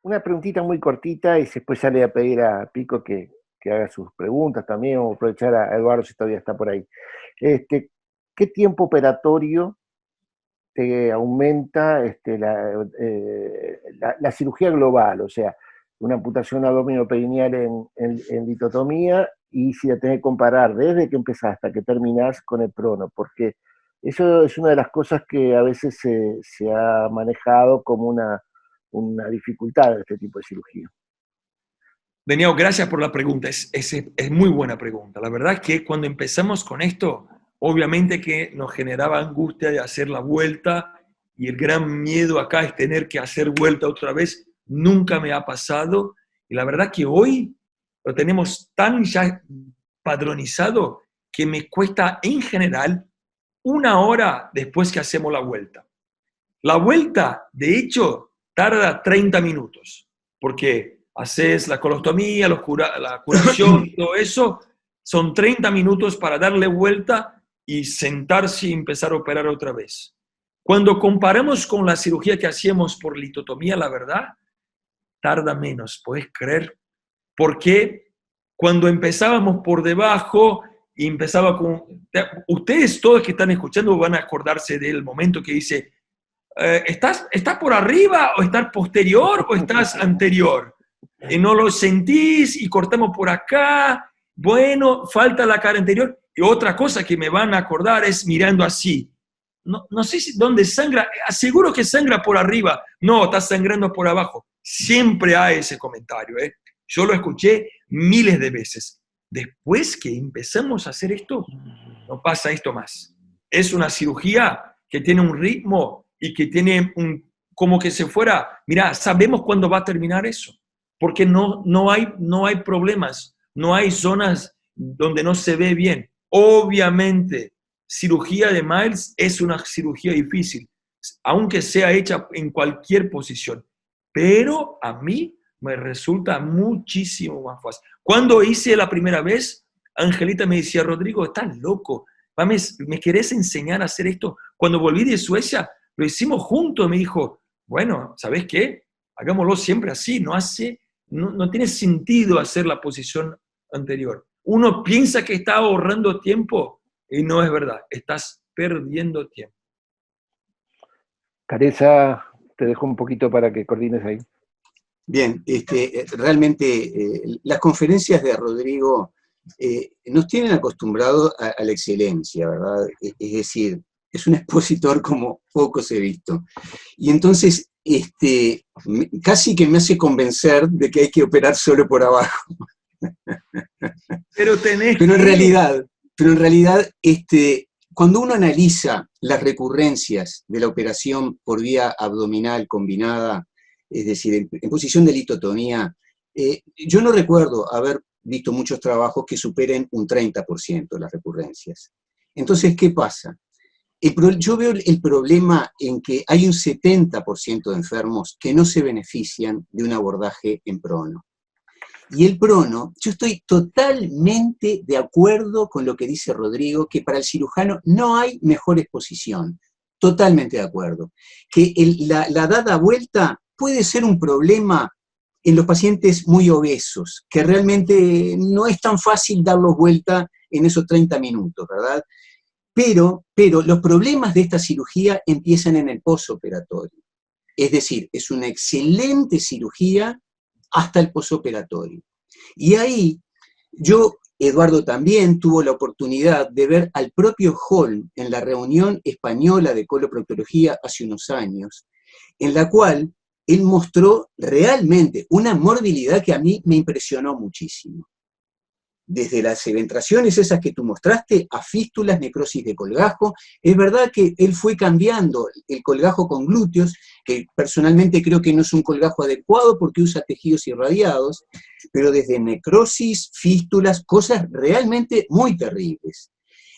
Una preguntita muy cortita y después ya le voy a pedir a Pico que haga sus preguntas también, o aprovechar a Eduardo si todavía está por ahí. Este, ¿Qué tiempo operatorio te aumenta la cirugía global? O sea, una amputación abdominoperineal en litotomía, y si la tenés que comparar desde que empezás hasta que terminás con el prono, porque eso es una de las cosas que a veces se ha manejado como una dificultad de este tipo de cirugía. Daniel, gracias por la pregunta. Es muy buena pregunta. La verdad es que cuando empezamos con esto, obviamente que nos generaba angustia de hacer la vuelta, y el gran miedo acá es tener que hacer vuelta otra vez. Nunca me ha pasado. Y la verdad que hoy lo tenemos tan ya padronizado que me cuesta en general 1 hora después que hacemos la vuelta. La vuelta, de hecho, tarda 30 minutos, porque haces la colostomía, la curación, todo eso, son 30 minutos para darle vuelta y sentarse y empezar a operar otra vez. Cuando comparamos con la cirugía que hacíamos por litotomía, la verdad, tarda menos, ¿puedes creer? Porque cuando empezábamos por debajo y empezaba con... Ustedes todos que están escuchando van a acordarse del momento que dice, ¿estás por arriba o estás posterior o estás anterior? Y no lo sentís y cortamos por acá. Bueno, falta la cara anterior. Y otra cosa que me van a acordar es mirando así. No sé dónde sangra, seguro que sangra por arriba. No, está sangrando por abajo. Siempre hay ese comentario, ¿eh? Yo lo escuché miles de veces. Después que empezamos a hacer esto, no pasa esto más. Es una cirugía que tiene un ritmo y que tiene como que se fuera, mira, sabemos cuándo va a terminar eso, porque no hay problemas, no hay zonas donde no se ve bien. Obviamente, cirugía de Miles es una cirugía difícil, aunque sea hecha en cualquier posición, pero a mí me resulta muchísimo más fácil. Cuando hice la primera vez, Angelita me decía, Rodrigo, estás loco, ¿me querés enseñar a hacer esto? Cuando volví de Suecia, lo hicimos juntos, me dijo, bueno, ¿sabés qué? Hagámoslo siempre así, no tiene sentido hacer la posición anterior. Uno piensa que está ahorrando tiempo y no es verdad, estás perdiendo tiempo. Teresa, te dejo un poquito para que coordines ahí. Bien, realmente las conferencias de Rodrigo nos tienen acostumbrados a la excelencia, ¿verdad? Es decir, es un expositor como pocos he visto. Y entonces, casi que me hace convencer de que hay que operar solo por abajo. Pero en realidad, cuando uno analiza las recurrencias de la operación por vía abdominal combinada, es decir, en posición de litotomía, yo no recuerdo haber visto muchos trabajos que superen un 30% las recurrencias. Entonces, ¿qué pasa? Yo veo el problema en que hay un 70% de enfermos que no se benefician de un abordaje en prono. Y el prono, yo estoy totalmente de acuerdo con lo que dice Rodrigo, que para el cirujano no hay mejor exposición. Totalmente de acuerdo. Que la dada vuelta puede ser un problema en los pacientes muy obesos, que realmente no es tan fácil darlos vuelta en esos 30 minutos, ¿verdad? Pero los problemas de esta cirugía empiezan en el posoperatorio. Es decir, es una excelente cirugía hasta el posoperatorio. Y ahí Eduardo también tuvo la oportunidad de ver al propio Holm en la reunión española de coloproctología hace unos años, en la cual él mostró realmente una morbilidad que a mí me impresionó muchísimo. Desde las eventraciones esas que tú mostraste, a fístulas, necrosis de colgajo, es verdad que él fue cambiando el colgajo con glúteos, que personalmente creo que no es un colgajo adecuado porque usa tejidos irradiados, pero desde necrosis, fístulas, cosas realmente muy terribles.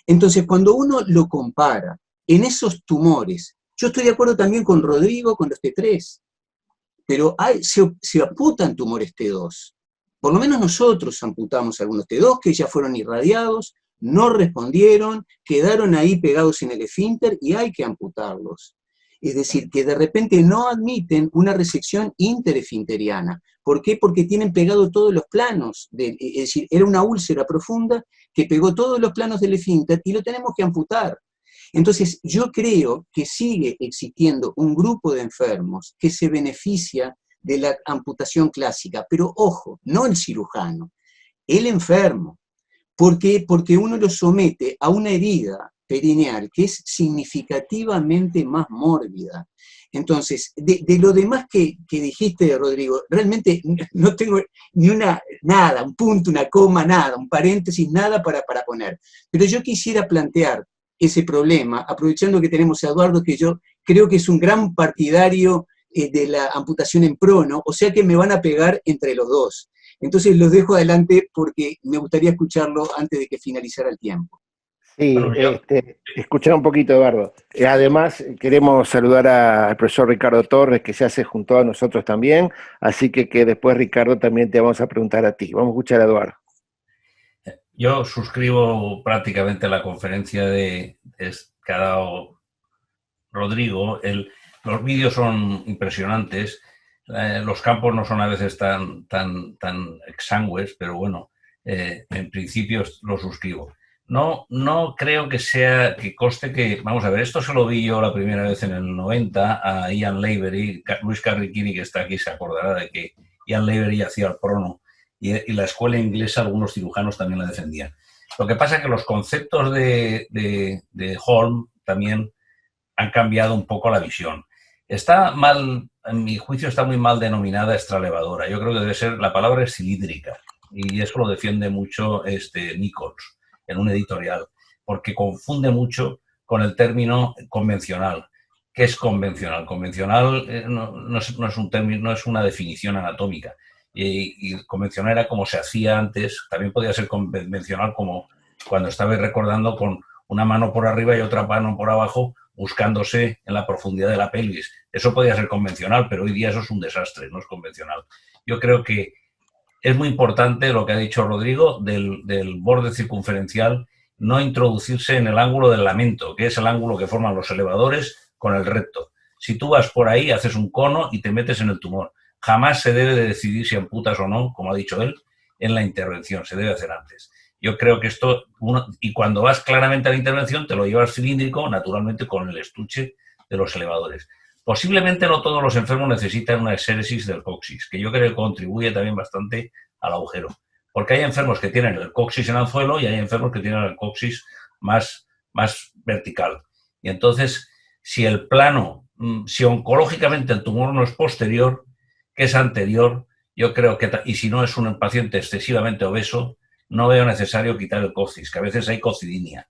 Entonces, cuando uno lo compara en esos tumores, yo estoy de acuerdo también con Rodrigo con los T3, pero se amputan tumores T2. Por lo menos nosotros amputamos algunos T2 que ya fueron irradiados, no respondieron, quedaron ahí pegados en el esfínter y hay que amputarlos. es decir, que de repente no admiten una resección interesfinteriana. ¿Por qué? Porque tienen pegado todos los planos, es decir, era una úlcera profunda que pegó todos los planos del esfínter y lo tenemos que amputar. Entonces, yo creo que sigue existiendo un grupo de enfermos que se beneficia de la amputación clásica, pero ojo, no el cirujano, el enfermo. ¿Por qué? Porque uno lo somete a una herida perineal que es significativamente más mórbida. Entonces, de lo demás que dijiste, Rodrigo, realmente no tengo ni nada, un punto, una coma, nada, un paréntesis, nada para poner. Pero yo quisiera plantear ese problema, aprovechando que tenemos a Eduardo, que yo creo que es un gran partidario de la amputación en prono, o sea que me van a pegar entre los dos. Entonces los dejo adelante porque me gustaría escucharlo antes de que finalizara el tiempo. Sí, escuchar un poquito, Eduardo. Además, queremos saludar al profesor Ricardo Torres, que ya se juntó a nosotros también, así que después, Ricardo, también te vamos a preguntar a ti. Vamos a escuchar a Eduardo. Yo suscribo prácticamente la conferencia que ha dado Rodrigo. Los vídeos son impresionantes. Los campos no son a veces tan exangües, pero bueno, en principio lo suscribo. No creo que conste que, vamos a ver, esto se lo vi yo la primera vez en el 90 a Ian Lavery. Luis Carriquini, que está aquí, se acordará de que Ian Lavery hacía el prono y la escuela inglesa, algunos cirujanos también la defendían. Lo que pasa es que los conceptos de Holm también han cambiado un poco la visión. Está mal, en mi juicio, está muy mal denominada extralevadora. Yo creo que debe ser, la palabra es cilíndrica, y eso lo defiende mucho Nichols en un editorial, porque confunde mucho con el término convencional. ¿Qué es convencional? Convencional no es un término, no es una definición anatómica. Y convencional era como se hacía antes. También podía ser convencional como cuando estabais recordando, con una mano por arriba y otra mano por abajo, buscándose en la profundidad de la pelvis. Eso podía ser convencional, pero hoy día eso es un desastre, no es convencional. Yo creo que es muy importante lo que ha dicho Rodrigo del borde circunferencial, no introducirse en el ángulo del lamento, que es el ángulo que forman los elevadores con el recto. Si tú vas por ahí, haces un cono y te metes en el tumor. Jamás se debe de decidir si amputas o no, como ha dicho él, en la intervención. Se debe hacer antes. Yo creo que esto, y cuando vas claramente a la intervención, te lo llevas cilíndrico, naturalmente con el estuche de los elevadores. Posiblemente no todos los enfermos necesitan una exéresis del coxis, que yo creo que contribuye también bastante al agujero. Porque hay enfermos que tienen el coxis en anzuelo y hay enfermos que tienen el coxis más vertical. Y entonces, si el plano, si oncológicamente el tumor no es posterior, que es anterior, yo creo que, y si no es un paciente excesivamente obeso, no veo necesario quitar el coxis, que a veces hay cocidinia.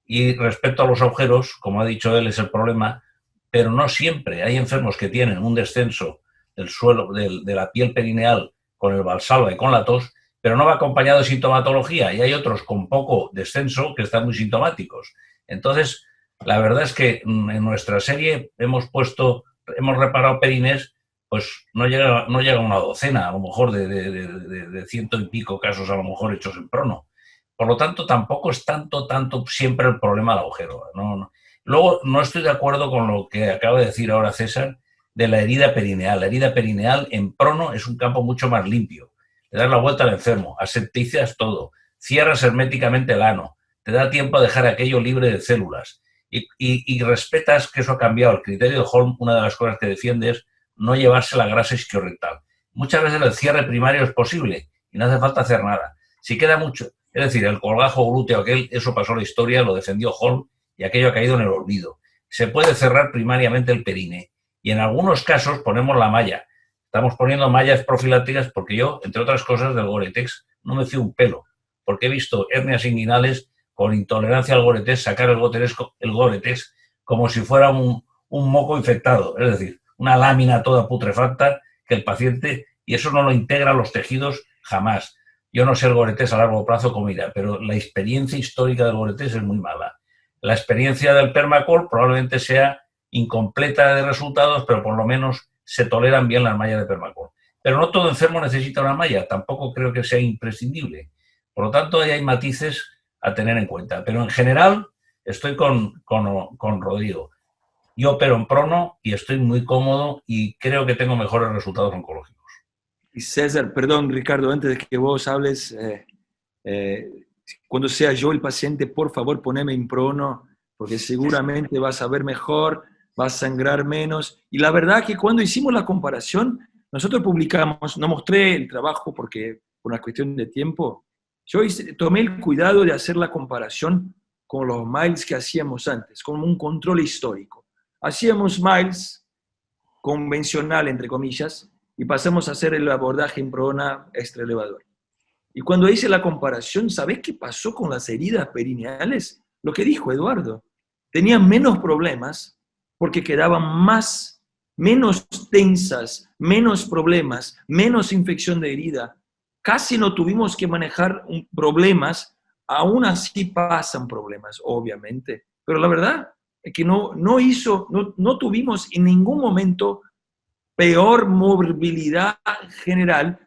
Y respecto a los agujeros, como ha dicho él, es el problema, pero no siempre. Hay enfermos que tienen un descenso del suelo, de la piel perineal con el valsalva y con la tos, pero no va acompañado de sintomatología, y hay otros con poco descenso que están muy sintomáticos. Entonces, la verdad es que en nuestra serie hemos reparado perines, pues no llega a una docena, a lo mejor de 100 y pico casos, a lo mejor hechos en prono. Por lo tanto, tampoco es tanto siempre el problema del agujero. No. Luego, no estoy de acuerdo con lo que acaba de decir ahora César de la herida perineal. La herida perineal en prono es un campo mucho más limpio. Le das la vuelta al enfermo, asepticias todo, cierras herméticamente el ano, te da tiempo a dejar aquello libre de células y respetas que eso ha cambiado. El criterio de Holm, una de las cosas que defiende es no llevarse la grasa isquiorrectal. Muchas veces el cierre primario es posible y no hace falta hacer nada. Si queda mucho, es decir, el colgajo glúteo eso pasó la historia, lo defendió Holm y aquello ha caído en el olvido. Se puede cerrar primariamente el perine y en algunos casos ponemos la malla. Estamos poniendo mallas profilácticas porque yo, entre otras cosas, del Gore-Tex no me fío un pelo, porque he visto hernias inguinales con intolerancia al Gore-Tex sacar el Gore-Tex como si fuera un moco infectado, es decir, una lámina toda putrefacta que el paciente, y eso no lo integra a los tejidos jamás. Yo no sé el Gore-Tex a largo plazo cómo irá, pero la experiencia histórica del Gore-Tex es muy mala. La experiencia del Permacol probablemente sea incompleta de resultados, pero por lo menos se toleran bien las mallas de Permacol. Pero no todo enfermo necesita una malla, tampoco creo que sea imprescindible. Por lo tanto, ahí hay matices a tener en cuenta. Pero en general estoy con Rodrigo. Yo opero en Prono y estoy muy cómodo y creo que tengo mejores resultados oncológicos. Y César, perdón, Ricardo, antes de que vos hables, cuando sea yo el paciente, por favor, poneme en Prono, porque seguramente vas a ver mejor, vas a sangrar menos. Y la verdad que cuando hicimos la comparación, nosotros publicamos, no mostré el trabajo porque por una cuestión de tiempo, tomé el cuidado de hacer la comparación con los miles que hacíamos antes, como un control histórico. Hacíamos miles convencional, entre comillas, y pasamos a hacer el abordaje en prona extraelevador. Y cuando hice la comparación, ¿sabés qué pasó con las heridas perineales? Lo que dijo Eduardo. Tenían menos problemas porque quedaban menos tensas, menos problemas, menos infección de herida. Casi no tuvimos que manejar problemas, aún así pasan problemas, obviamente. Pero la verdad es que no tuvimos en ningún momento peor movilidad general,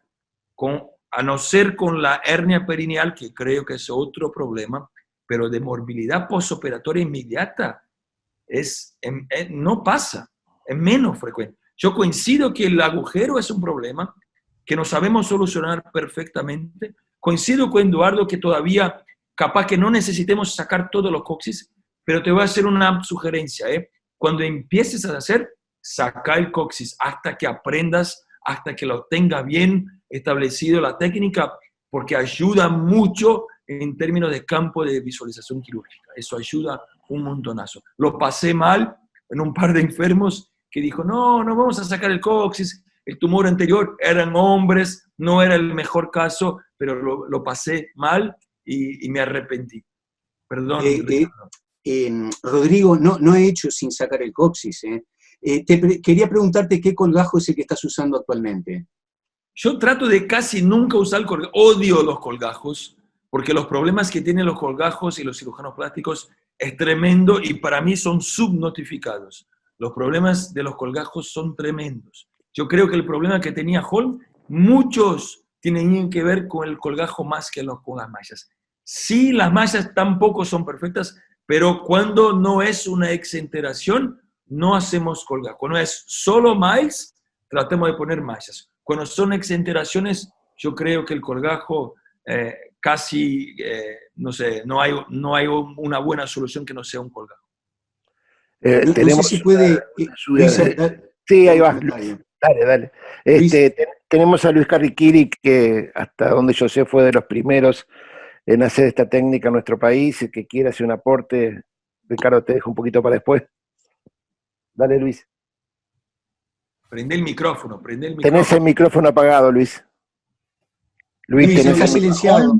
a no ser con la hernia perineal, que creo que es otro problema, pero de morbilidad postoperatoria inmediata no pasa, es menos frecuente. Yo coincido que el agujero es un problema que no sabemos solucionar perfectamente. Coincido con Eduardo que todavía capaz que no necesitemos sacar todos los coxis, pero te voy a hacer una sugerencia. Cuando empieces a hacer, saca el coxis hasta que aprendas, hasta que lo tenga bien establecido la técnica, porque ayuda mucho en términos de campo de visualización quirúrgica. Eso ayuda un montonazo. Lo pasé mal en un par de enfermos que dijo, no vamos a sacar el coxis, el tumor anterior eran hombres, no era el mejor caso, pero lo pasé mal y me arrepentí. Perdón. Rodrigo, no he hecho sin sacar el coxis. Quería preguntarte qué colgajo es el que estás usando actualmente. Yo trato de casi nunca usar el colgajo. Odio los colgajos, porque los problemas que tienen los colgajos y los cirujanos plásticos es tremendo y para mí son subnotificados. Los problemas de los colgajos son tremendos. Yo creo que el problema que tenía Holm, muchos tienen que ver con el colgajo más que con las mallas. Sí, las mallas tampoco son perfectas, pero cuando no es una exenteración, no hacemos colgajo. Cuando es solo miles, tratemos de poner mallas. Cuando son exenteraciones, yo creo que el colgajo casi, no sé, no hay una buena solución que no sea un colgajo. Tenemos no sé si puede... Luis, sí, ahí va. Dale. Tenemos a Luis Carriquiri, que hasta donde yo sé fue de los primeros en hacer esta técnica en nuestro país, y que quiere hacer un aporte. Ricardo, te dejo un poquito para después. Dale, Luis. Prende el micrófono. Tenés el micrófono apagado, Luis. Luis, tenés el silenciado.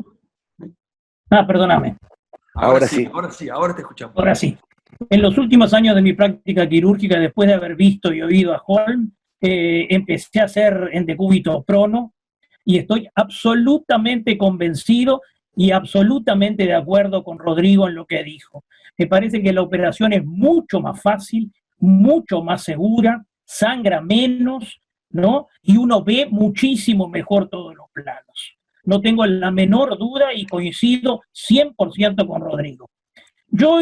Perdóname. Ahora sí, ahora te escuchamos. Ahora sí. En los últimos años de mi práctica quirúrgica, después de haber visto y oído a Holm, empecé a hacer en decúbito prono y estoy absolutamente convencido y absolutamente de acuerdo con Rodrigo en lo que dijo. Me parece que la operación es mucho más fácil, mucho más segura, sangra menos, ¿no? Y uno ve muchísimo mejor todos los planos. No tengo la menor duda y coincido 100% con Rodrigo. Yo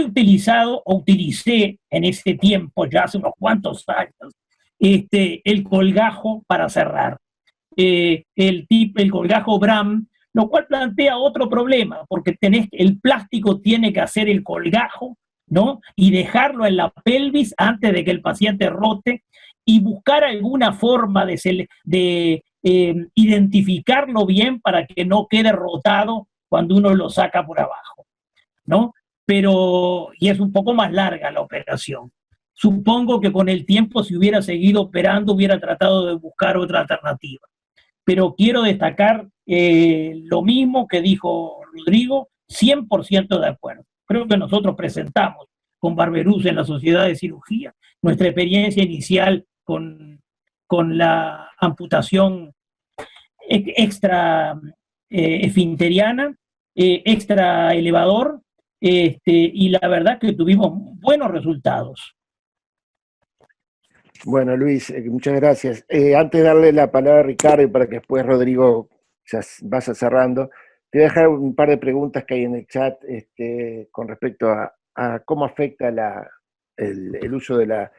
utilicé en ese tiempo, ya hace unos cuantos años, el colgajo para cerrar. El colgajo Bram, lo cual plantea otro problema, porque el plástico tiene que hacer el colgajo, ¿no? Y dejarlo en la pelvis antes de que el paciente rote y buscar alguna forma de identificarlo bien para que no quede rotado cuando uno lo saca por abajo, ¿no? Y es un poco más larga la operación. Supongo que con el tiempo, si hubiera seguido operando, hubiera tratado de buscar otra alternativa. Pero quiero destacar lo mismo que dijo Rodrigo, 100% de acuerdo. Creo que nosotros presentamos con Barberús en la Sociedad de Cirugía nuestra experiencia inicial con la amputación extra esfinteriana, extra elevador, y la verdad que tuvimos buenos resultados. Bueno, Luis, muchas gracias. Antes de darle la palabra a Ricardo para que después Rodrigo ya vaya cerrando, te voy a dejar un par de preguntas que hay en el chat con respecto a cómo afecta el uso de la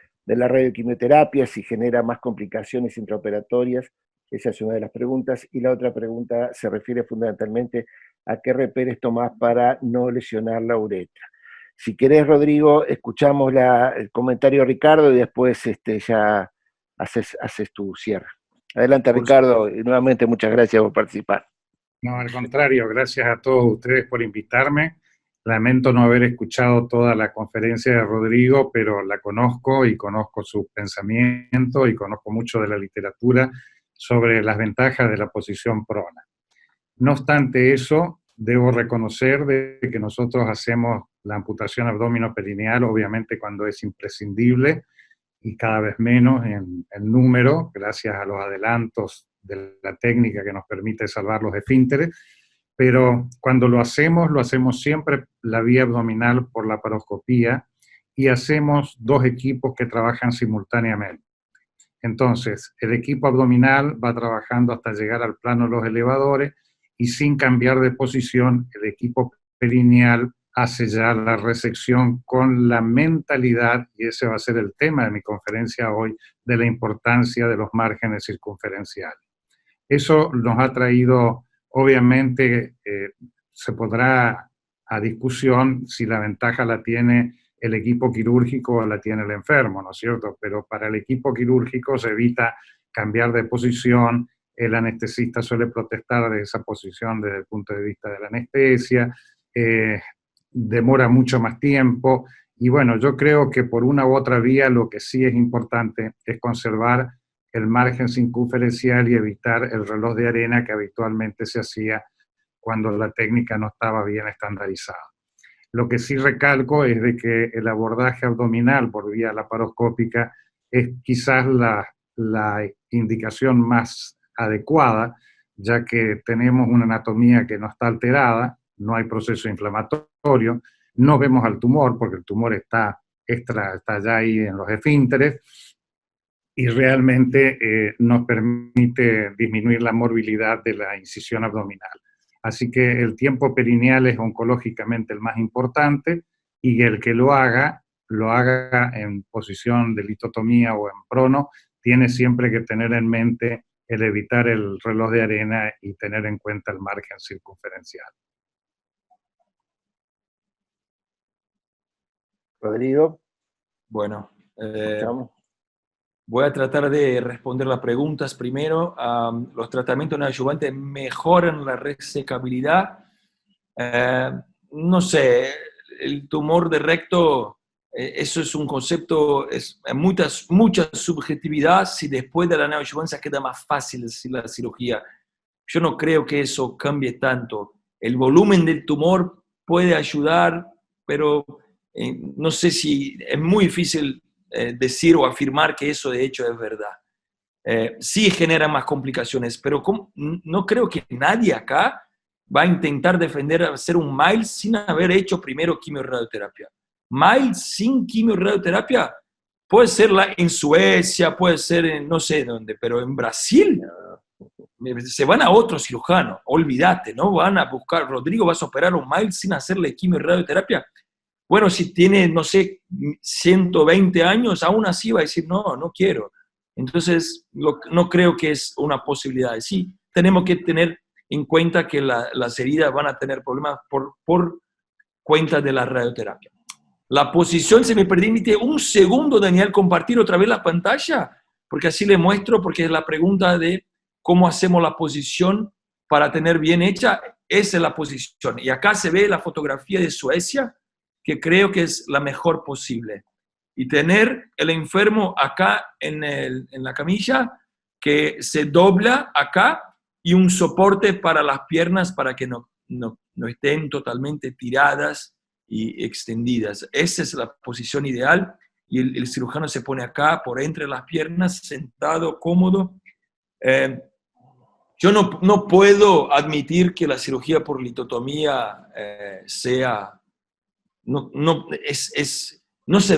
radioquimioterapia, si genera más complicaciones intraoperatorias. Esa es una de las preguntas. Y la otra pregunta se refiere fundamentalmente a qué reperes tomás para no lesionar la uretra. Si querés, Rodrigo, escuchamos el comentario de Ricardo y después ya haces tu cierre. Adelante, Ricardo, y nuevamente muchas gracias por participar. No, al contrario, gracias a todos ustedes por invitarme. Lamento no haber escuchado toda la conferencia de Rodrigo, pero la conozco y conozco su pensamiento y conozco mucho de la literatura sobre las ventajas de la posición prona. No obstante eso, debo reconocer de que nosotros hacemos la amputación abdominoperineal, obviamente cuando es imprescindible, y cada vez menos en número, gracias a los adelantos de la técnica que nos permite salvar los esfínteres, pero cuando lo hacemos siempre la vía abdominal por la laparoscopía y hacemos dos equipos que trabajan simultáneamente. Entonces, el equipo abdominal va trabajando hasta llegar al plano de los elevadores y sin cambiar de posición, el equipo perineal hace ya la resección con la mentalidad, y ese va a ser el tema de mi conferencia hoy, de la importancia de los márgenes circunferenciales. Eso nos ha traído, obviamente, se podrá a discusión si la ventaja la tiene el equipo quirúrgico o la tiene el enfermo, ¿no es cierto? Pero para el equipo quirúrgico se evita cambiar de posición, el anestesista suele protestar de esa posición desde el punto de vista de la anestesia, demora mucho más tiempo, y bueno, yo creo que por una u otra vía lo que sí es importante es conservar el margen circunferencial y evitar el reloj de arena que habitualmente se hacía cuando la técnica no estaba bien estandarizada. Lo que sí recalco es de que el abordaje abdominal por vía laparoscópica es quizás la indicación más adecuada, ya que tenemos una anatomía que no está alterada, no hay proceso inflamatorio, no vemos al tumor porque el tumor está ya ahí en los esfínteres y realmente nos permite disminuir la morbilidad de la incisión abdominal. Así que el tiempo perineal es oncológicamente el más importante y el que lo haga en posición de litotomía o en prono, tiene siempre que tener en mente el evitar el reloj de arena y tener en cuenta el margen circunferencial. Rodrigo. Bueno, voy a tratar de responder las preguntas primero. Los tratamientos neoadyuvantes mejoran la resecabilidad. No sé, el tumor de recto, eso es un concepto, es mucha subjetividad. Si después de la neoadyuvancia queda más fácil la cirugía, yo no creo que eso cambie tanto. El volumen del tumor puede ayudar, pero no sé si es muy difícil decir o afirmar que eso de hecho es verdad. Sí genera más complicaciones, pero no creo que nadie acá va a intentar defender hacer un MILES sin haber hecho primero quimio-radioterapia. MILES sin quimio-radioterapia puede ser en Suecia, puede ser en no sé dónde, pero en Brasil se van a otro cirujano, olvídate, ¿no? Van a buscar, Rodrigo, vas a operar un MILES sin hacerle quimio-radioterapia. Bueno, si tiene, no sé, 120 años, aún así va a decir, no quiero. Entonces, no creo que es una posibilidad. Sí, tenemos que tener en cuenta que las heridas van a tener problemas por cuenta de la radioterapia. La posición, se me permite un segundo, Daniel, compartir otra vez la pantalla, porque así le muestro, porque es la pregunta de cómo hacemos la posición para tener bien hecha. Esa es la posición. Y acá se ve la fotografía de Suecia, que creo que es la mejor posible. Y tener el enfermo acá en la camilla, que se dobla acá, y un soporte para las piernas para que no estén totalmente tiradas y extendidas. Esa es la posición ideal, y el cirujano se pone acá, por entre las piernas, sentado, cómodo. Yo no puedo admitir que la cirugía por litotomía sea... No se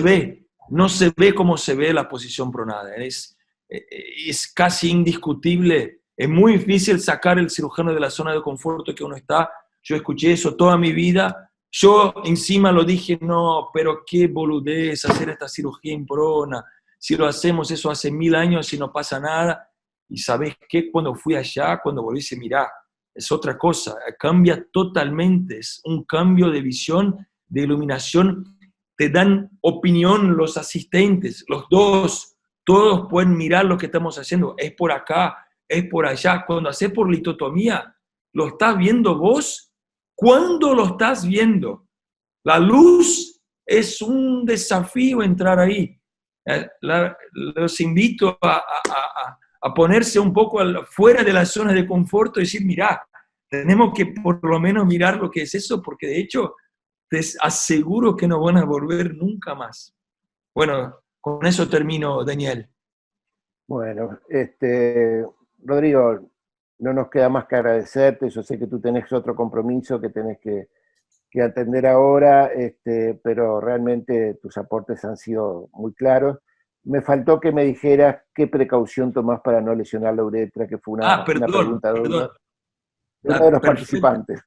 ve cómo se ve la posición pronada. Es casi indiscutible. Es muy difícil sacar el cirujano de la zona de confort que uno está. Yo escuché eso toda mi vida Yo encima lo dije, no, pero qué boludez hacer esta cirugía en prona. Si lo hacemos eso hace 1000 años y no pasa nada. Y ¿sabes qué? Cuando fui allá, cuando volví, dije, mirá, es otra cosa, cambia totalmente, es un cambio de visión, de iluminación. Te dan opinión los asistentes, los dos, todos pueden mirar lo que estamos haciendo, es por acá, es por allá. Cuando haces por litotomía, ¿lo estás viendo vos? ¿Cuándo lo estás viendo? La luz es un desafío entrar ahí. Los invito a ponerse un poco fuera de la zona de confort y decir, mirá, tenemos que por lo menos mirar lo que es eso, porque de hecho te aseguro que no van a volver nunca más. Bueno, con eso termino, Daniel. Bueno, Rodrigo, no nos queda más que agradecerte. Yo sé que tú tenés otro compromiso que tenés que atender ahora, pero realmente tus aportes han sido muy claros. Me faltó que me dijeras qué precaución tomás para no lesionar la uretra, que fue una pregunta de uno de los participantes.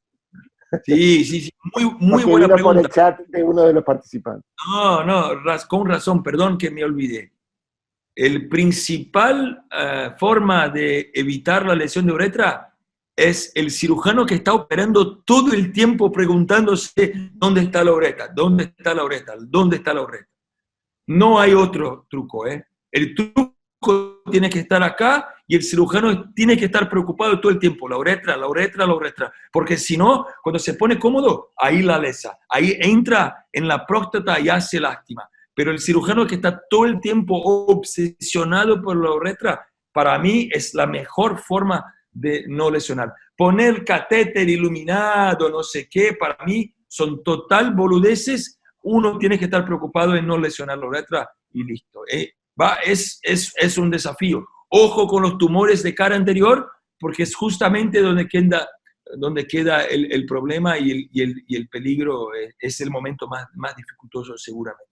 Sí, muy buena vino pregunta. por el chat de uno de los participantes. No, con razón, perdón que me olvidé. El principal forma de evitar la lesión de uretra es el cirujano que está operando todo el tiempo preguntándose dónde está la uretra, dónde está la uretra, dónde está la uretra. No hay otro truco, ¿eh? El truco tiene que estar acá y el cirujano tiene que estar preocupado todo el tiempo, la uretra, la uretra, la uretra, porque si no, cuando se pone cómodo, ahí la lesa, ahí entra en la próstata y hace lástima. Pero el cirujano que está todo el tiempo obsesionado por la uretra, para mí es la mejor forma de no lesionar. Poner catéter iluminado, no sé qué, para mí son total boludeces. Uno tiene que estar preocupado en no lesionar la uretra y listo. Es un desafío. Ojo con los tumores de cara anterior, porque es justamente donde queda el problema y el peligro, es el momento más dificultoso seguramente.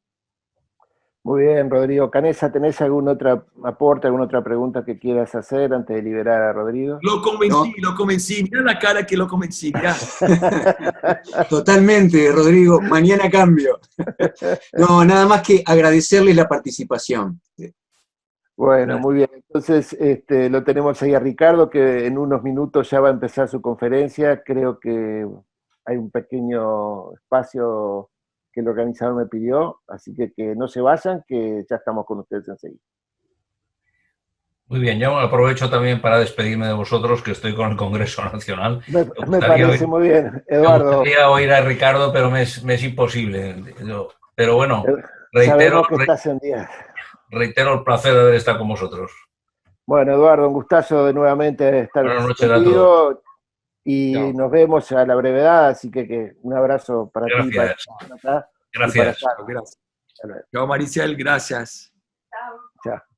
Muy bien, Rodrigo. Canesa, ¿tenés algún otro aporte, alguna otra pregunta que quieras hacer antes de liberar a Rodrigo? Lo convencí. Mirá la cara que lo convencí, mirá. Totalmente, Rodrigo. Mañana cambio. No, nada más que agradecerles la participación. Bueno, muy bien. Entonces, lo tenemos ahí a Ricardo, que en unos minutos ya va a empezar su conferencia. Creo que hay un pequeño espacio que el organizador me pidió, así que no se vayan, que ya estamos con ustedes enseguida. Muy bien, yo aprovecho también para despedirme de vosotros, que estoy con el Congreso Nacional. Me parece muy bien, Eduardo. Me gustaría oír a Ricardo, pero me es imposible. Pero bueno, sabemos que estás en día. Reitero el placer de haber estado con vosotros. Bueno, Eduardo, un gustazo de nuevamente estar contigo. Y nos vemos a la brevedad, así que un abrazo para ti. Gracias. Chao, Maricel, gracias. Chao.